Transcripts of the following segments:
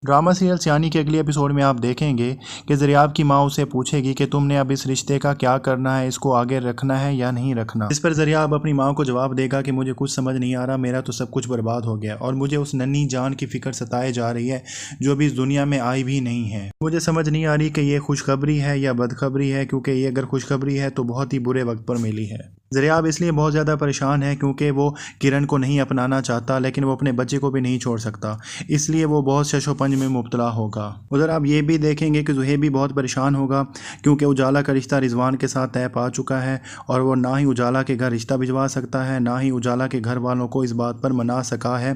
Drama serial सियानी के अगले एपिसोड में आप देखेंगे कि ज़रियाब की माँ उसे पूछेगी कि तुमने अब इस रिश्ते का क्या करना है, इसको आगे रखना है या नहीं रखना। इस पर ज़रियाब अपनी माँ को जवाब देगा कि मुझे कुछ समझ नहीं आ रहा, मेरा तो सब कुछ बर्बाद हो गया और मुझे उस नन्ही जान की फ़िक्र सताए जा रही है जो अभी इस दुनिया में आई भी नहीं है। मुझे समझ नहीं आ रही कि ये खुशखबरी है या बदखबरी है, क्योंकि ये अगर खुशखबरी है तो बहुत ही बुरे वक्त पर मिली है। ज़रियाब इसलिए बहुत ज़्यादा परेशान है क्योंकि वो किरण को नहीं अपनाना चाहता, लेकिन वो अपने बच्चे को भी नहीं छोड़ सकता, इसलिए वो बहुत शशोपंज में मुब्तला होगा। उधर आप ये भी देखेंगे कि ज़ुहैब भी बहुत परेशान होगा क्योंकि उजाला का रिश्ता रिजवान के साथ तय पा चुका है और वो ना ही उजाला के घर रिश्ता भिजवा सकता है, ना ही उजाला के घर वालों को इस बात पर मना सका है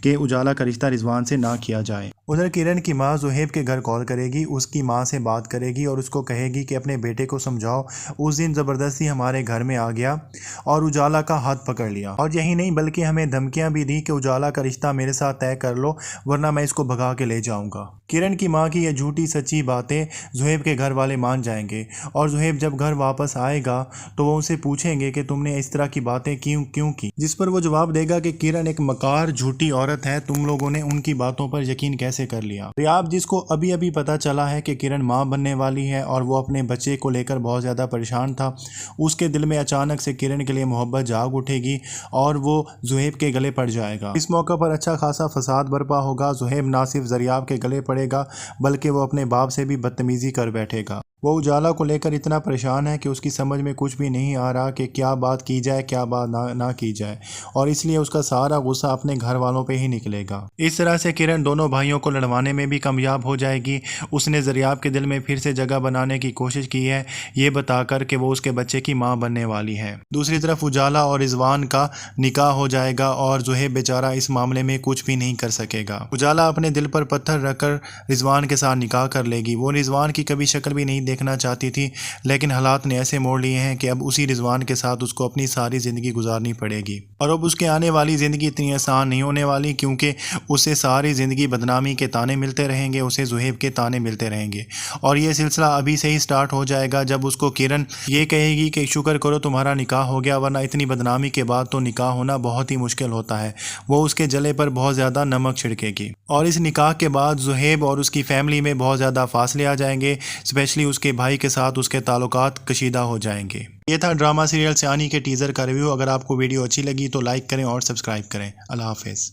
कि उजाला का रिश्ता रिजवान से ना किया जाए। उधर किरण की माँ ज़ुहैब के घर कॉल करेगी, उसकी माँ से बात करेगी और उसको कहेगी कि अपने बेटे को समझाओ, उस दिन ज़बरदस्ती हमारे घर में आ गया और उजाला का हाथ पकड़ लिया, और यही नहीं बल्कि हमें धमकियां भी दी कि उजाला का रिश्ता मेरे साथ तय कर लो वरना मैं इसको भगा के ले जाऊंगा। किरण की माँ की ये झूठी सच्ची बातें ज़ुहैब के घर वाले मान जाएंगे और ज़ुहैब जब घर वापस आएगा तो वो उनसे पूछेंगे कि तुमने इस तरह की बातें क्यों की, जिस पर वो जवाब देगा कि किरण एक मकार झूठी औरत है, तुम लोगों ने उनकी बातों पर यकीन कैसे कर लिया। ज़रियाब जिसको अभी अभी पता चला है कि किरण माँ बनने वाली है और वो अपने बच्चे को लेकर बहुत ज़्यादा परेशान था, उसके दिल में अचानक से किरण के लिए मोहब्बत जाग उठेगी और वो ज़ुहैब के गले पड़ जाएगा। इस मौके पर अच्छा खासा फसाद बर्पा होगा। ज़ुहैब ना सिर्फ ज़रियाब के गले पड़ेगा बल्कि वो अपने बाप से भी बदतमीज़ी कर बैठेगा। वो उजाला को लेकर इतना परेशान है कि उसकी समझ में कुछ भी नहीं आ रहा कि क्या बात की जाए क्या बात ना की जाए, और इसलिए उसका सारा गुस्सा अपने घर वालों पे ही निकलेगा। इस तरह से किरण दोनों भाइयों को लड़वाने में भी कामयाब हो जाएगी। उसने ज़रियाब के दिल में फिर से जगह बनाने की कोशिश की है, ये बताकर कि वो उसके बच्चे की माँ बनने वाली है। दूसरी तरफ उजाला और रिजवान का निकाह हो जाएगा और ज़ुहैब बेचारा इस मामले में कुछ भी नहीं कर सकेगा। उजाला अपने दिल पर पत्थर रखकर रिजवान के साथ निकाह कर लेगी। वो रिजवान की कभी शक्ल भी नहीं देखना चाहती थी, लेकिन हालात ने ऐसे मोड़ लिए हैं कि अब उसी रिजवान के साथ उसको अपनी सारी ज़िंदगी गुजारनी पड़ेगी और अब उसके आने वाली ज़िंदगी इतनी आसान नहीं होने वाली, क्योंकि उसे सारी ज़िंदगी बदनामी के ताने मिलते रहेंगे, उसे ज़ुहैब के ताने मिलते रहेंगे। और ये सिलसिला अभी से ही स्टार्ट हो जाएगा जब उसको किरण ये कहेगी कि शुक्र करो तुम्हारा निकाह हो गया, वरना इतनी बदनामी के बाद तो निकाह होना बहुत ही मुश्किल होता है। वो उसके जले पर बहुत ज़्यादा नमक छिड़केगी और इस निकाह के बाद ज़ुहैब और उसकी फैमिली में बहुत ज़्यादा फासले आ जाएंगे, स्पेशली उसके भाई के साथ उसके ताल्लुकात कशीदा हो जाएंगे। ये था ड्रामा सीरियल सियानी के टीज़र का रिव्यू। अगर आपको वीडियो अच्छी लगी तो लाइक करें और सब्सक्राइब करें। अल्लाह हाफ़िज़।